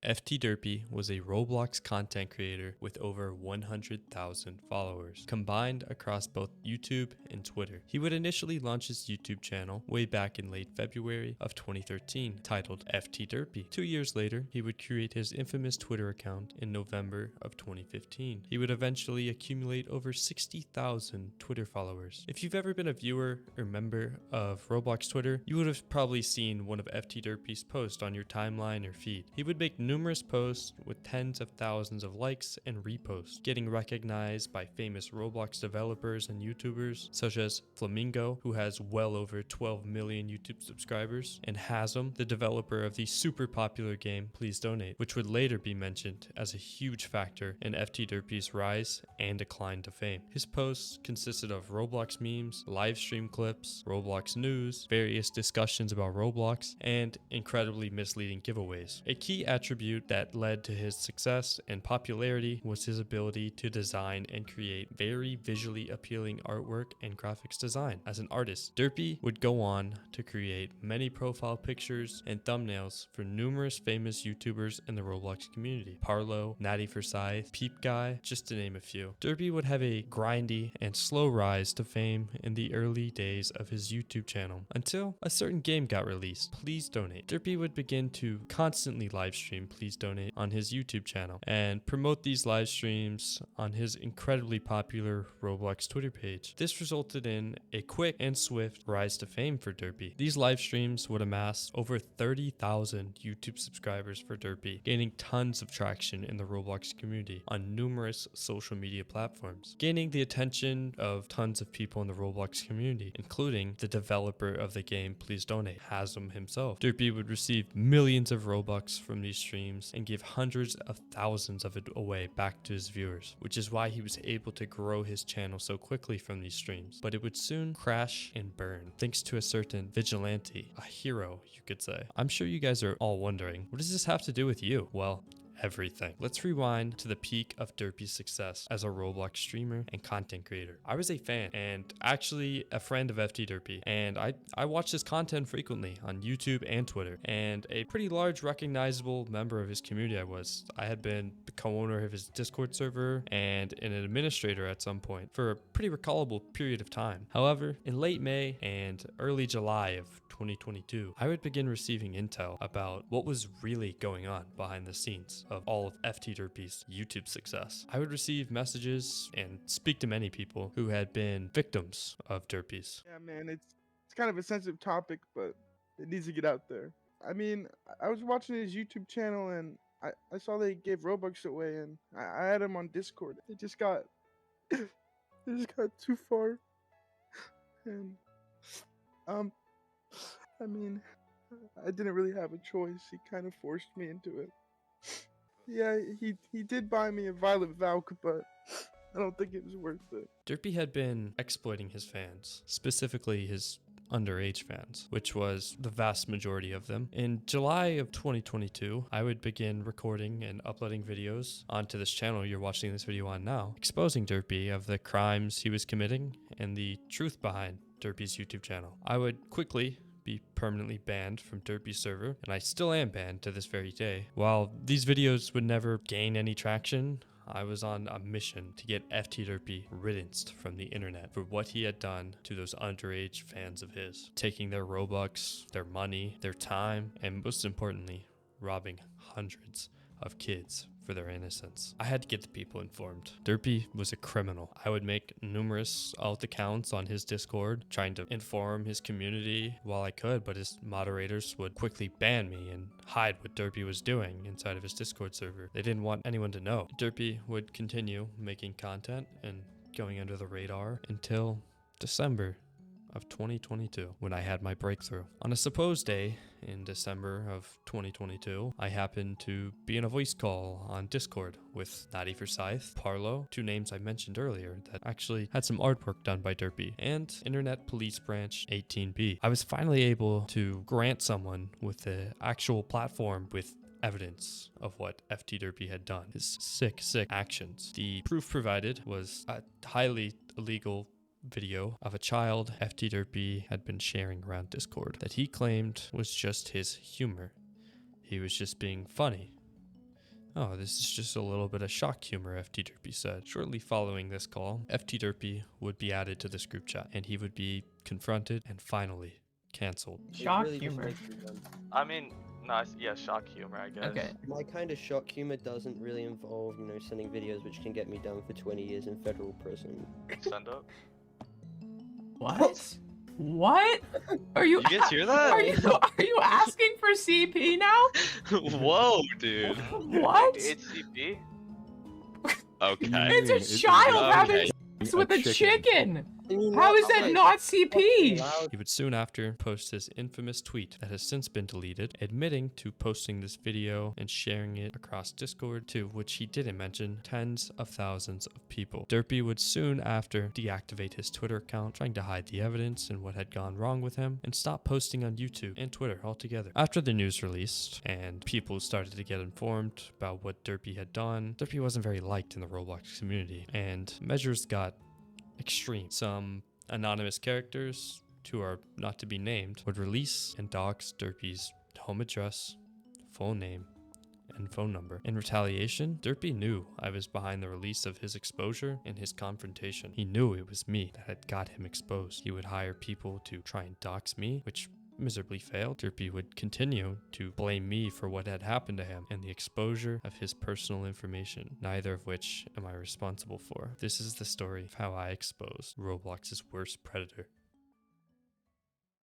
FT Derpy was a Roblox content creator with over 100,000 followers, combined across both YouTube and Twitter. He would initially launch his YouTube channel way back in late February of 2013, titled FT Derpy. 2 years later, he would create his infamous Twitter account in November of 2015. He would eventually accumulate over 60,000 Twitter followers. If you've ever been a viewer or member of Roblox Twitter, you would have probably seen one of FT Derpy's posts on your timeline or feed. He would make numerous posts with tens of thousands of likes and reposts, getting recognized by famous Roblox developers and YouTubers such as Flamingo, who has well over 12 million YouTube subscribers, and Hasm, the developer of the super popular game Please Donate, which would later be mentioned as a huge factor in FT Derpy's rise and decline to fame. His posts consisted of Roblox memes, live stream clips, Roblox news, various discussions about Roblox, and incredibly misleading giveaways. A key attribute that led to his success and popularity was his ability to design and create very visually appealing artwork and graphics design. As an artist, Derpy would go on to create many profile pictures and thumbnails for numerous famous YouTubers in the Roblox community. Parlo, Natty Forsyth, Peep Guy, just to name a few. Derpy would have a grindy and slow rise to fame in the early days of his YouTube channel until a certain game got released, Please Donate. Derpy would begin to constantly live stream Please Donate on his YouTube channel and promote these live streams on his incredibly popular Roblox Twitter page. This resulted in a quick and swift rise to fame for Derpy. These live streams would amass over 30,000 YouTube subscribers for Derpy, gaining tons of traction in the Roblox community on numerous social media platforms, gaining the attention of tons of people in the Roblox community, including the developer of the game Please Donate, Hasm himself. Derpy would receive millions of Robux from these streams and give hundreds of thousands of it away back to his viewers, which is why he was able to grow his channel so quickly from these streams. But it would soon crash and burn, thanks to a certain vigilante, a hero, you could say. I'm sure you guys are all wondering, what does this have to do with you? Well, everything. Let's rewind to the peak of Derpy's success as a Roblox streamer and content creator. I was a fan and actually a friend of FT Derpy, and I watched his content frequently on YouTube and Twitter, and a pretty large recognizable member of his community I had been the co-owner of his Discord server and an administrator at some point for a pretty recallable period of time. However, in late May and early July of 2022, I would begin receiving intel about what was really going on behind the scenes of all of FT Derpy's YouTube success. I would receive messages and speak to many people who had been victims of Derpy's. Yeah, man, it's kind of a sensitive topic, but it needs to get out there. I mean, I was watching his YouTube channel and I saw they gave Robux away, and I had him on Discord. It just got it just got too far, and I mean, I didn't really have a choice. He kind of forced me into it. Yeah, he did buy me a Violet Valk, but I don't think it was worth it. Derpy had been exploiting his fans, specifically his underage fans, which was the vast majority of them. In July of 2022, I would begin recording and uploading videos onto this channel you're watching this video on now, exposing Derpy of the crimes he was committing and the truth behind Derpy's YouTube channel. I would quickly be permanently banned from Derpy's server, and I still am banned to this very day. While these videos would never gain any traction, I was on a mission to get FT Derpy riddenced from the internet for what he had done to those underage fans of his, taking their Robux, their money, their time, and most importantly, robbing hundreds of kids for their innocence. I had to get the people informed. Derpy was a criminal. I would make numerous alt accounts on his Discord trying to inform his community while I could, but his moderators would quickly ban me and hide what Derpy was doing inside of his Discord server. They didn't want anyone to know. Derpy would continue making content and going under the radar until December of 2022, when I had my breakthrough. On a supposed day in December of 2022, I happened to be in a voice call on Discord with Natty Forsyth, Parlo, two names I mentioned earlier that actually had some artwork done by Derpy, and Internet Police Branch 18B. I was finally able to grant someone with the actual platform with evidence of what FT Derpy had done, his sick actions. The proof provided was a highly illegal video of a child FT Derpy had been sharing around Discord that he claimed was just his humor. He was just being funny Oh, this is just a little bit of shock humor, FT Derpy said. Shortly following this call, FT Derpy would be added to this group chat, and he would be confronted and finally canceled. Shock It really just humor. makes me wonder. I mean, nice. Yeah, shock humor, I guess. Okay. My kind of shock humor doesn't really involve, you know, sending videos which can get me done for 20 years in federal prison. Send up. What? What? Are you? You guys hear that? Are you asking for CP now? Whoa, dude. What? It's CP. Okay. It's a child having Okay. sex with a chicken. I mean, How is that like, not CP? allowed- He would soon after post his infamous tweet that has since been deleted, admitting to posting this video and sharing it across Discord, to which he didn't mention tens of thousands of people. Derpy would soon after deactivate his Twitter account, trying to hide the evidence and what had gone wrong with him, and stop posting on YouTube and Twitter altogether. After the news released and people started to get informed about what Derpy had done, Derpy wasn't very liked in the Roblox community, and measures got extreme. Some anonymous characters, who are not to be named, would release and dox Derpy's home address, full name, and phone number. In retaliation, Derpy knew I was behind the release of his exposure and his confrontation. He knew it was me that had got him exposed. He would hire people to try and dox me, which miserably failed. Derpy would continue to blame me for what had happened to him and the exposure of his personal information, neither of which am I responsible for. This is the story of how I exposed Roblox's worst predator.